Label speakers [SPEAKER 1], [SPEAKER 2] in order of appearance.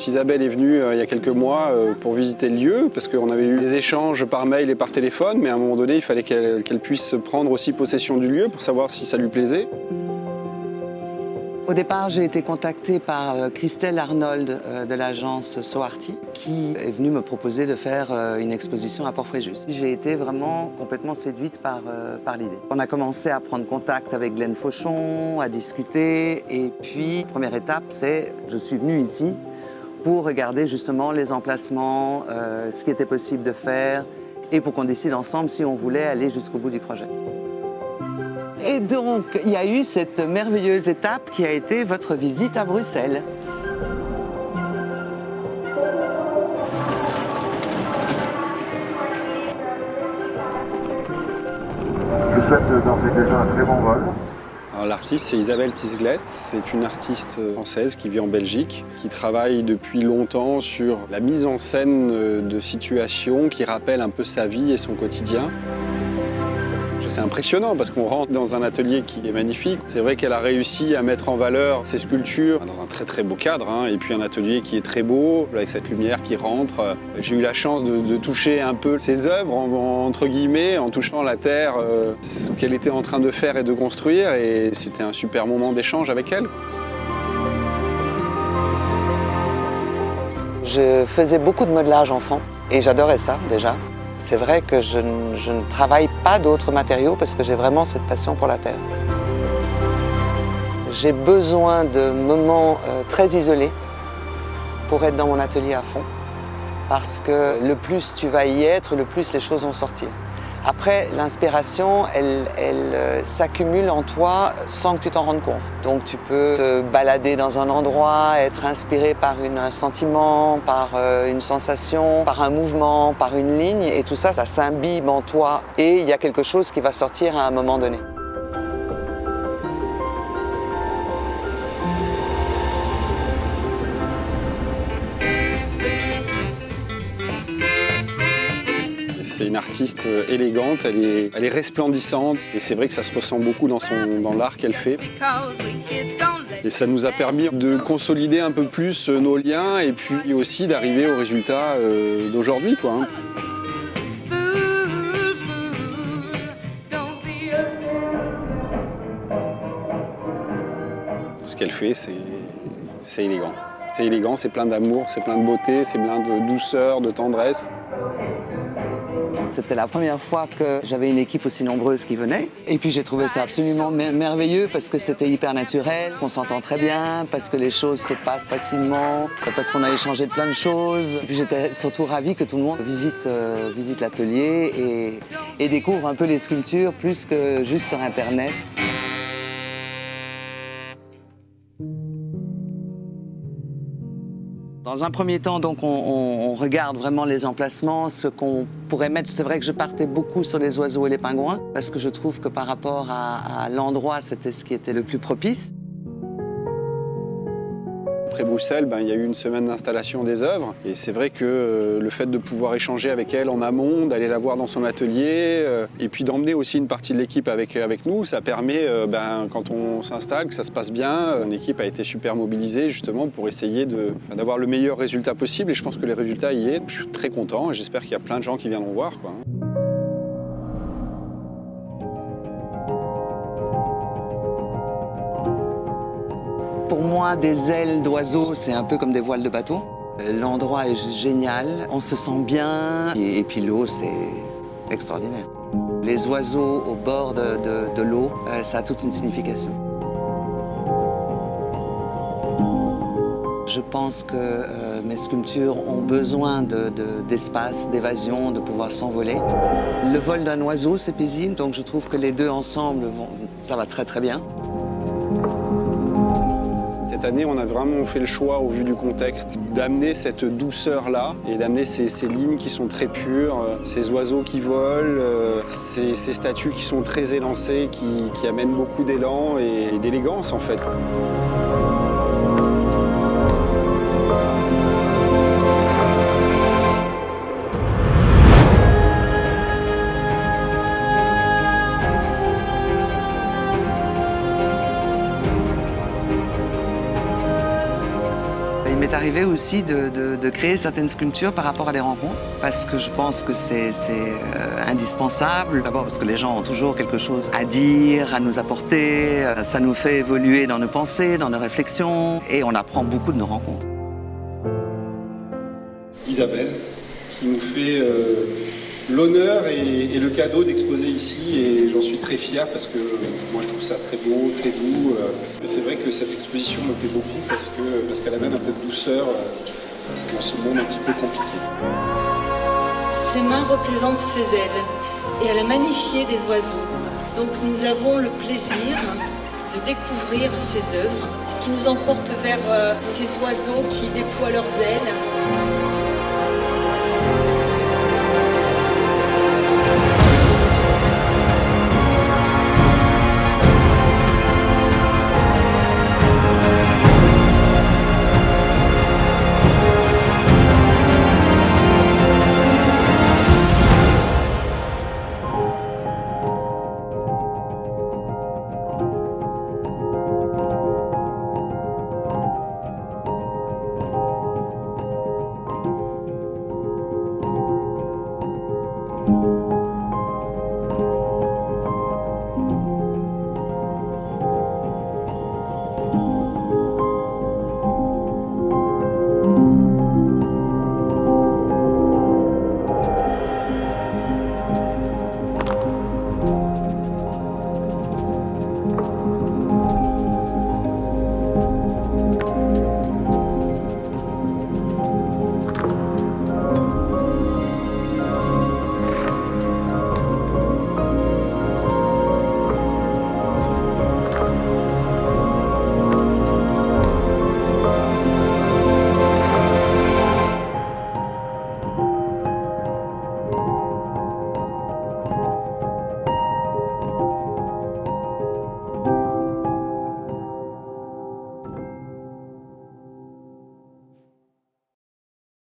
[SPEAKER 1] Quand Isabelle est venue il y a quelques mois pour visiter le lieu, parce qu'on avait eu des échanges par mail et par téléphone, mais à un moment donné, il fallait qu'elle puisse prendre aussi possession du lieu pour savoir si ça lui plaisait.
[SPEAKER 2] Au départ, j'ai été contactée par Christelle Arnold de l'agence Soarty qui est venue me proposer de faire une exposition à Port-Fréjus. J'ai été vraiment complètement séduite par l'idée. On a commencé à prendre contact avec Glenn Fauchon, à discuter et puis, première étape, c'est je suis venue ici pour regarder justement les emplacements, ce qui était possible de faire et pour qu'on décide ensemble si on voulait aller jusqu'au bout du projet. Et donc, il y a eu cette merveilleuse étape qui a été votre visite à Bruxelles.
[SPEAKER 3] Je souhaite d'ores et déjà un très bon vol.
[SPEAKER 1] L'artiste, c'est Isabelle Tisglès. C'est une artiste française qui vit en Belgique, qui travaille depuis longtemps sur la mise en scène de situations qui rappellent un peu sa vie et son quotidien. C'est impressionnant parce qu'on rentre dans un atelier qui est magnifique. C'est vrai qu'elle a réussi à mettre en valeur ses sculptures dans un très très beau cadre, hein, et puis un atelier qui est très beau, avec cette lumière qui rentre. J'ai eu la chance de toucher un peu ses œuvres, entre guillemets, en touchant la terre, ce qu'elle était en train de faire et de construire, et c'était un super moment d'échange avec elle.
[SPEAKER 2] Je faisais beaucoup de modelage enfant et j'adorais ça déjà. C'est vrai que je ne travaille pas d'autres matériaux parce que j'ai vraiment cette passion pour la terre. J'ai besoin de moments très isolés pour être dans mon atelier à fond. Parce que le plus tu vas y être, le plus les choses vont sortir. Après, l'inspiration, elle s'accumule en toi sans que tu t'en rendes compte. Donc tu peux te balader dans un endroit, être inspiré par un sentiment, par une sensation, par un mouvement, par une ligne, et tout ça, ça s'imbibe en toi. Et il y a quelque chose qui va sortir à un moment donné.
[SPEAKER 1] C'est une artiste élégante, elle est resplendissante et c'est vrai que ça se ressent beaucoup dans l'art qu'elle fait. Et ça nous a permis de consolider un peu plus nos liens et puis aussi d'arriver au résultat d'aujourd'hui, quoi. Ce qu'elle fait, c'est élégant. C'est élégant, c'est plein d'amour, c'est plein de beauté, c'est plein de douceur, de tendresse.
[SPEAKER 2] C'était la première fois que j'avais une équipe aussi nombreuse qui venait. Et puis j'ai trouvé ça absolument merveilleux parce que c'était hyper naturel, qu'on s'entend très bien, parce que les choses se passent facilement, parce qu'on a échangé de plein de choses. Puis j'étais surtout ravie que tout le monde visite l'atelier et découvre un peu les sculptures plus que juste sur Internet. Dans un premier temps, donc, on regarde vraiment les emplacements, ce qu'on pourrait mettre. C'est vrai que je partais beaucoup sur les oiseaux et les pingouins, parce que je trouve que par rapport à l'endroit, c'était ce qui était le plus propice.
[SPEAKER 1] Après Bruxelles, il y a eu une semaine d'installation des œuvres. Et c'est vrai que le fait de pouvoir échanger avec elle en amont, d'aller la voir dans son atelier, et puis d'emmener aussi une partie de l'équipe avec nous, ça permet, quand on s'installe, que ça se passe bien. L'équipe a été super mobilisée justement pour essayer d'avoir le meilleur résultat possible. Et je pense que les résultats y est. Je suis très content et j'espère qu'il y a plein de gens qui viendront voir, quoi.
[SPEAKER 2] Pour moi, des ailes d'oiseaux, c'est un peu comme des voiles de bateau. L'endroit est juste génial, on se sent bien, et puis l'eau, c'est extraordinaire. Les oiseaux au bord de l'eau, ça a toute une signification. Je pense que mes sculptures ont besoin d'espace, d'évasion, de pouvoir s'envoler. Le vol d'un oiseau, c'est paisible, donc je trouve que les deux ensemble, ça va très très bien.
[SPEAKER 1] Cette année, on a vraiment fait le choix, au vu du contexte, d'amener cette douceur-là et d'amener ces lignes qui sont très pures, ces oiseaux qui volent, ces statues qui sont très élancées, qui amènent beaucoup d'élan et d'élégance, en fait.
[SPEAKER 2] m'est arrivé aussi de créer certaines sculptures par rapport à des rencontres, parce que je pense que c'est indispensable. D'abord parce que les gens ont toujours quelque chose à dire, à nous apporter. Ça nous fait évoluer dans nos pensées, dans nos réflexions, et on apprend beaucoup de nos rencontres.
[SPEAKER 1] Isabelle, qui nous fait l'honneur et le cadeau d'exposer ici, et j'en suis très fier parce que moi je trouve ça très beau, très doux. C'est vrai que cette exposition me plaît beaucoup parce qu'elle amène un peu de douceur dans ce monde un petit peu compliqué.
[SPEAKER 4] Ses mains représentent ses ailes et elle a magnifié des oiseaux. Donc nous avons le plaisir de découvrir ses œuvres qui nous emportent vers ces oiseaux qui déploient leurs ailes.